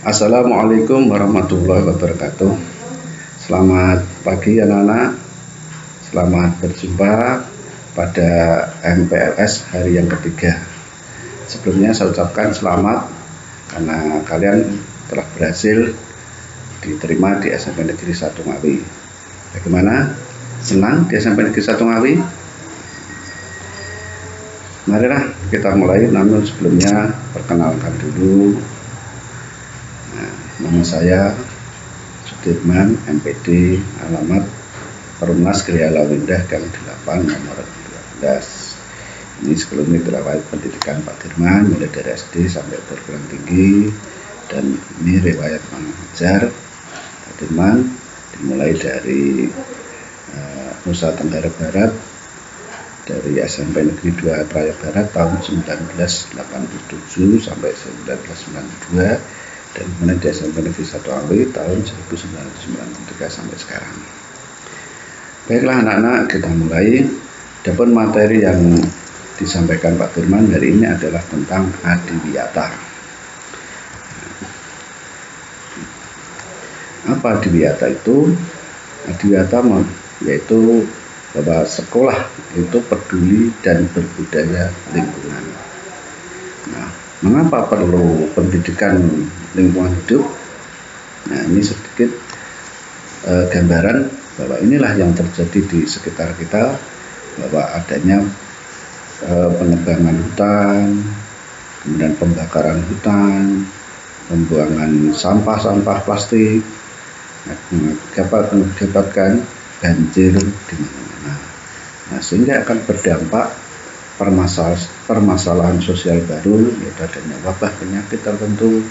Assalamualaikum warahmatullahi wabarakatuh. Selamat pagi anak-anak. Selamat berjumpa pada MPLS hari yang ketiga. Sebelumnya saya ucapkan selamat karena kalian telah berhasil diterima di SMP Negeri 1 Ngawi. Bagaimana? Senang di SMP Negeri 1 Ngawi? Marilah kita mulai, namun sebelumnya perkenalkan dulu. Nama saya Sudirman, MPD, alamat Perumnas Gria Lawindah Gang 8 nomor 12. Ini sebelumnya riwayat pendidikan Pak Dirman mulai dari SD sampai perguruan tinggi, dan ini riwayat mengajar Pak Dirman dimulai dari Nusa Tenggara Barat, dari SMP Negeri 2 Praia Barat tahun 1987 sampai 1992, dan kemudian di SMP Negeri 1 Ngawi tahun 1993 sampai sekarang. Baiklah anak-anak, kita mulai. Adapun materi yang disampaikan Pak Dirman hari ini adalah tentang adiwiyata. Apa adiwiyata itu? Adiwiyata yaitu bahwa sekolah itu peduli dan berbudaya lingkungan. Nah, mengapa perlu pendidikan lingkungan hidup? Nah, ini sedikit gambaran bahwa inilah yang terjadi di sekitar kita, bahwa adanya penebangan hutan, kemudian pembakaran hutan, pembuangan sampah-sampah plastik, dapat mengakibatkan banjir di mana-mana. Nah, sehingga akan berdampak permasalahan sosial baru, yaitu adanya wabah penyakit tertentu,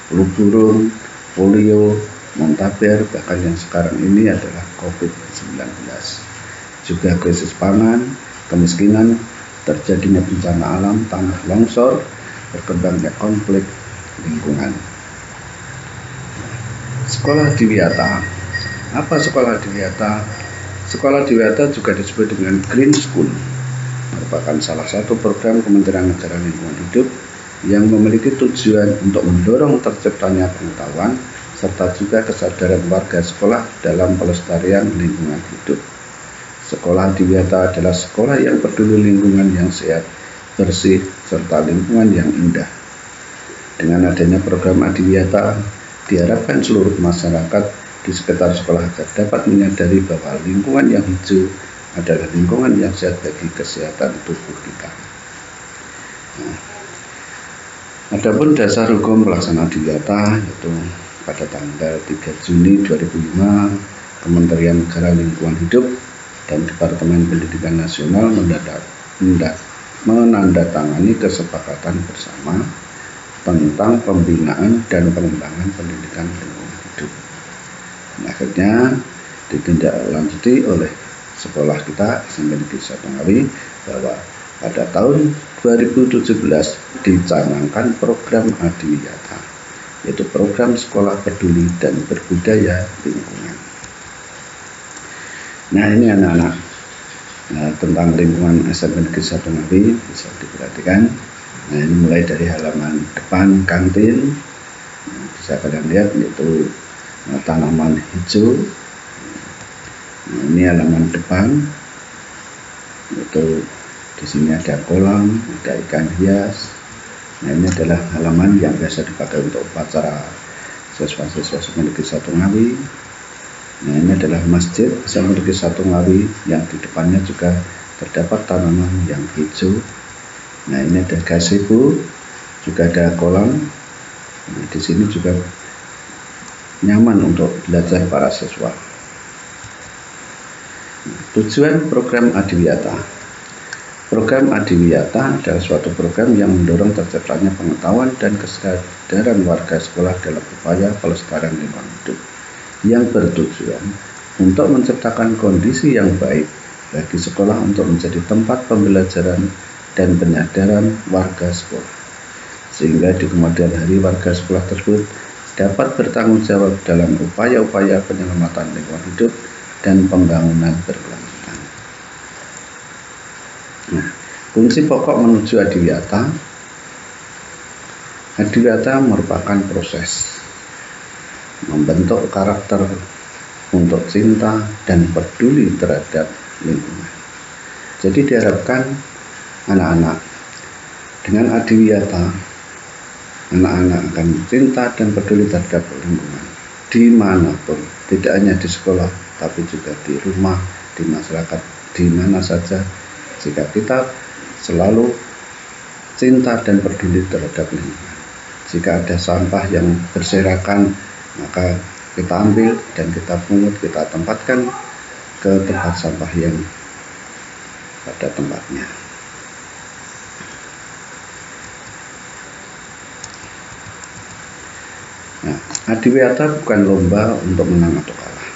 flu burung, polio, muntaber, bahkan yang sekarang ini adalah COVID-19. Juga krisis pangan, kemiskinan, terjadinya bencana alam, tanah longsor, berkembangnya konflik lingkungan. Sekolah adiwiyata. Apa sekolah adiwiyata? Sekolah adiwiyata juga disebut dengan Green School, merupakan salah satu program Kementerian Agraria Lingkungan Hidup yang memiliki tujuan untuk mendorong terciptanya pengetahuan serta juga kesadaran warga sekolah dalam pelestarian lingkungan hidup. Sekolah adiwiyata adalah sekolah yang peduli lingkungan yang sehat, bersih, serta lingkungan yang indah. Dengan adanya program adiwiyata, diharapkan seluruh masyarakat di sekitar sekolah agar dapat menyadari bahwa lingkungan yang hijau adalah lingkungan yang sehat bagi kesehatan tubuh kita. Nah, adapun dasar hukum pelaksanaan adiwiyata, yaitu pada tanggal 3 Juni 2005, Kementerian Negara Lingkungan Hidup dan Departemen Pendidikan Nasional menandatangani kesepakatan bersama tentang pembinaan dan pengembangan pendidikan lingkungan hidup. Akhirnya ditindaklanjuti oleh sekolah kita SMP Negeri 1 Ngawi bahwa pada tahun 2017 dicanangkan program adiwiyata, yaitu program sekolah peduli dan berbudaya lingkungan. Nah, ini anak-anak, tentang lingkungan SMP Negeri 1 Ngawi bisa diperhatikan. Nah, ini mulai dari halaman depan kantin, bisa kalian lihat, yaitu tanaman hijau. Nah, ini halaman depan, yaitu di sini ada kolam, ada ikan hias. Nah, ini adalah halaman yang biasa dipakai untuk upacara siswa-siswa SMP Negeri 1 Ngawi. Nah, ini adalah masjid SMP Negeri 1 Ngawi yang di depannya juga terdapat tanaman yang hijau. Nah, ini ada gazebo, juga ada kolam. Nah, di sini juga nyaman untuk belajar para siswa. Tujuan program adiwiyata. Program adiwiyata adalah suatu program yang mendorong terciptanya pengetahuan dan kesadaran warga sekolah dalam upaya pelestarian lingkungan hidup, yang bertujuan untuk menciptakan kondisi yang baik bagi sekolah untuk menjadi tempat pembelajaran dan penyadaran warga sekolah, sehingga di kemudian hari warga sekolah tersebut dapat bertanggung jawab dalam upaya-upaya penyelamatan lingkungan hidup dan pembangunan berkelanjutan. Nah, fungsi pokok menuju adiwiyata. Adiwiyata merupakan proses membentuk karakter untuk cinta dan peduli terhadap lingkungan. Jadi diharapkan anak-anak dengan adiwiyata, anak-anak akan cinta dan peduli terhadap lingkungan dimanapun, tidak hanya di sekolah tapi juga di rumah, di masyarakat, di mana saja. Jika kita selalu cinta dan peduli terhadap lingkungan, jika ada sampah yang berserakan, maka kita ambil dan kita pungut, kita tempatkan ke tempat sampah yang pada tempatnya. Nah, adiwiyata bukan lomba untuk menang atau kalah,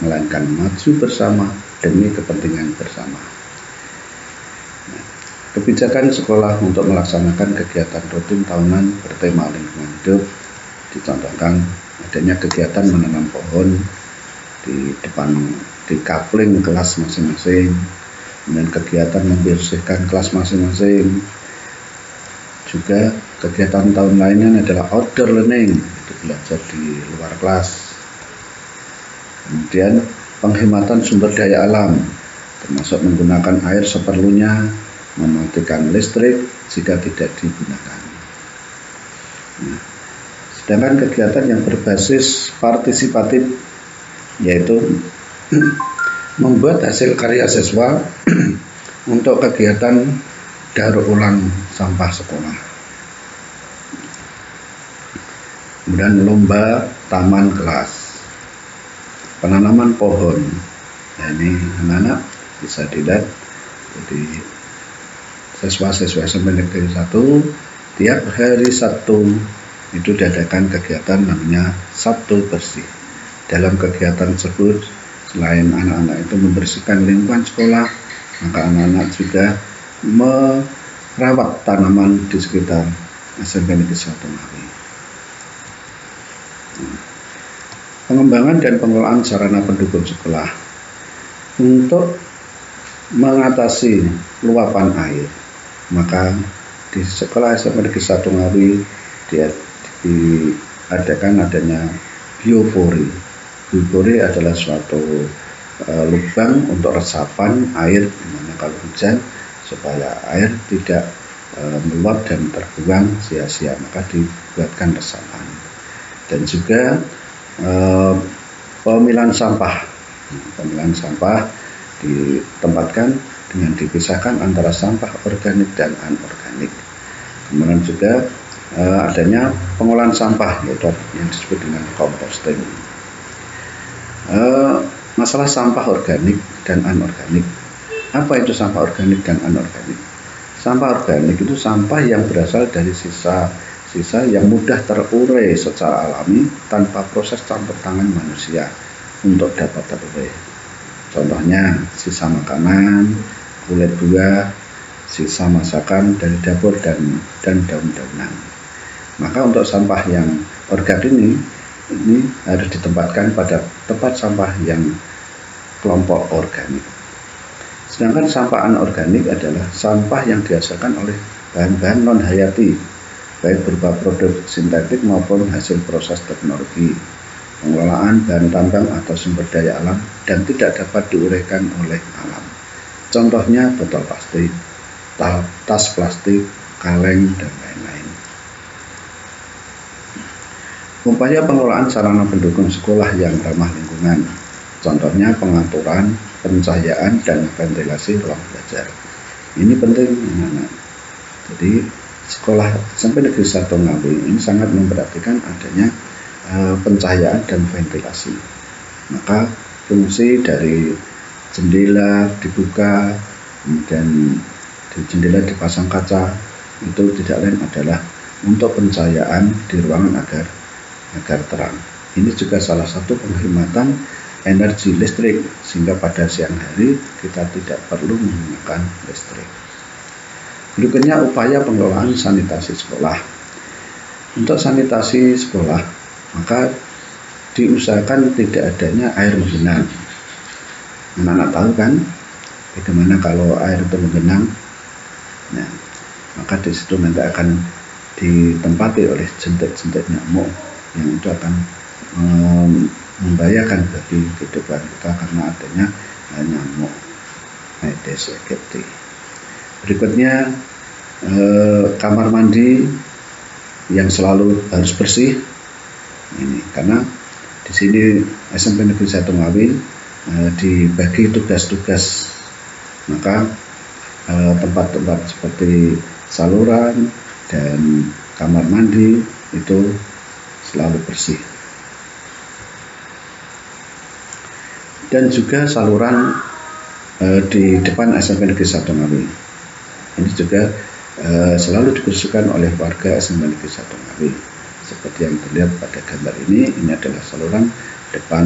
melainkan maju bersama demi kepentingan bersama. Nah, kebijakan sekolah untuk melaksanakan kegiatan rutin tahunan bertema lingkungan hidup dicontohkan adanya kegiatan menanam pohon di depan, di kapling kelas masing-masing, dan kegiatan membersihkan kelas masing-masing. Juga kegiatan tahun lainnya adalah outdoor learning, itu belajar di luar kelas. Kemudian penghematan sumber daya alam, termasuk menggunakan air seperlunya, mematikan listrik jika tidak digunakan. Nah, sedangkan kegiatan yang berbasis partisipatif, yaitu membuat hasil karya siswa untuk kegiatan daur ulang sampah sekolah. Kemudian lomba taman kelas, penanaman pohon. Nah, ini anak-anak bisa dilihat, jadi siswa-siswa SMP Negeri 1 tiap hari Sabtu itu diadakan kegiatan namanya Sabtu Bersih. Dalam kegiatan tersebut, selain anak-anak itu membersihkan lingkungan sekolah, maka anak-anak juga merawat tanaman di sekitar SMP Negeri 1 Ngawi. Pengembangan dan pengelolaan sarana pendukung sekolah untuk mengatasi luapan air, maka di sekolah SMP Negeri 1 Ngawi diadakan adanya biopori. Biopori adalah suatu lubang untuk resapan air, dimana kalau hujan supaya air tidak meluap dan terbuang sia-sia, maka dibuatkan resapan. Dan juga pemilahan sampah ditempatkan dengan dipisahkan antara sampah organik dan anorganik. Kemudian juga adanya pengolahan sampah, yaitu yang disebut dengan composting. Masalah sampah organik dan anorganik. Apa itu sampah organik dan anorganik? Sampah organik itu sampah yang berasal dari sisa yang mudah terurai secara alami tanpa proses campur tangan manusia untuk dapat terurai. Contohnya sisa makanan, kulit buah, sisa masakan dari dapur dan daun-daunan. Maka untuk sampah yang organik ini harus ditempatkan pada tempat sampah yang kelompok organik. Sedangkan sampah anorganik adalah sampah yang dihasilkan oleh bahan-bahan non-hayati, baik berupa produk sintetik maupun hasil proses teknologi, pengelolaan bahan tambang atau sumber daya alam, dan tidak dapat diuraikan oleh alam. Contohnya botol plastik, tas plastik, kaleng, dan lain-lain. Upaya pengelolaan sarana pendukung sekolah yang ramah lingkungan, contohnya pengaturan, pencahayaan, dan ventilasi ruang belajar. Ini penting, anak-anak. Jadi sekolah SMP Negeri 1 Ngawi ini sangat memperhatikan adanya pencahayaan dan ventilasi. Maka fungsi dari jendela dibuka, kemudian di jendela dipasang kaca, itu tidak lain adalah untuk pencahayaan di ruangan agar terang. Ini juga salah satu penghematan energi listrik, sehingga pada siang hari kita tidak perlu menggunakan listrik. Berikutnya upaya pengelolaan sanitasi sekolah. Untuk sanitasi sekolah, maka diusahakan tidak adanya air menggenang. Anak-anak tahu kan bagaimana kalau air itu menggenang? Nah, maka di situ nanti akan ditempati oleh jentik-jentik nyamuk yang itu akan membahayakan bagi kehidupan kita karena adanya nyamuk Aedes aegypti. Berikutnya kamar mandi yang selalu harus bersih ini, karena di sini SMP Negeri 1 Ngawi dibagi tugas-tugas, maka tempat-tempat seperti saluran dan kamar mandi itu selalu bersih. Dan juga saluran di depan SMP Negeri 1 Ngawi ini juga selalu dibersihkan oleh warga SMP Negeri 1 Ngawi. Seperti yang terlihat pada gambar ini adalah saluran depan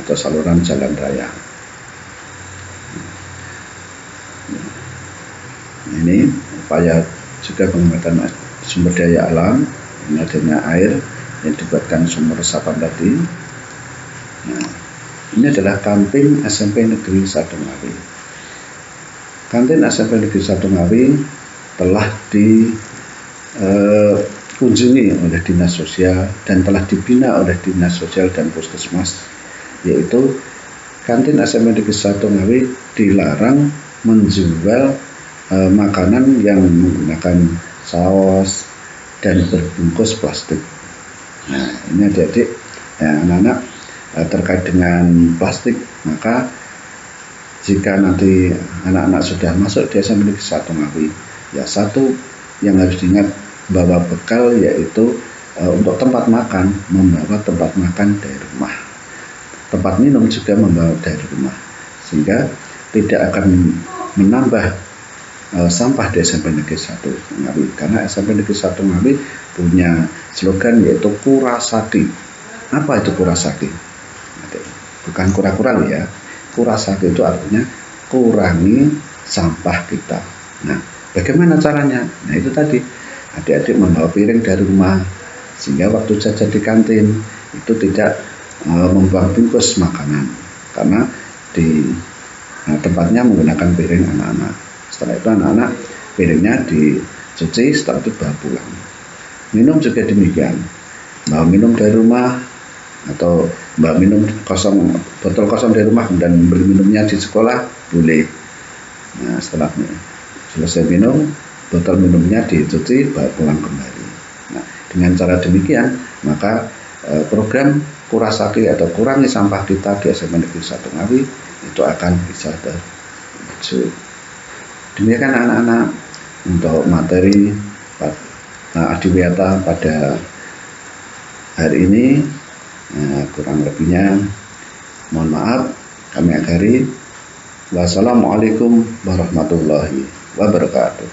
atau saluran jalan raya. Ini upaya juga pengamatan sumber daya alam. Ini adanya air yang dibuatkan sumur resapan tadi. Nah, ini adalah kantin SMP Negeri 1 Ngawi. Kantin SMP Negeri 1 Ngawi telah dikunjungi oleh Dinas Sosial dan telah dibina oleh Dinas Sosial dan Puskesmas, yaitu kantin SMP Negeri 1 Ngawi dilarang menjual makanan yang menggunakan saus dan berbungkus plastik. Nah, ini adik-adik, anak-anak terkait dengan plastik, maka jika nanti anak-anak sudah masuk di SMP Negeri 1 Ngawi, ya satu yang harus diingat bawa bekal, yaitu untuk tempat makan membawa tempat makan dari rumah, tempat minum juga membawa dari rumah, sehingga tidak akan menambah sampah di SMP Negeri 1 Ngawi, karena SMP Negeri 1 Ngawi punya slogan yaitu Kurasaki. Apa itu Kurasaki? Bukan kura-kura ya. Kurasaki itu artinya kurangi sampah kita. Nah, bagaimana caranya? Nah, itu tadi, adik-adik membawa piring dari rumah, sehingga waktu jajan di kantin itu tidak membuang bungkus makanan, karena di tempatnya menggunakan piring anak-anak. Setelah itu anak-anak piringnya dicuci, setelah itu bawa pulang. Minum juga demikian, bawa minum dari rumah atau bawa minum kosong, botol kosong dari rumah dan beli minumnya di sekolah boleh. Nah, setelah selesai minum, botol minumnya dicuci, bawa pulang kembali. Nah, dengan cara demikian maka program Kurasaki atau kurangi sampah kita di SMP Negeri 1 Ngawi itu akan bisa terwujud. Demikian anak-anak untuk materi Adiwiyata pada hari ini. Kurang lebihnya mohon maaf, kami akhiri. Wassalamualaikum warahmatullahi wabarakatuh.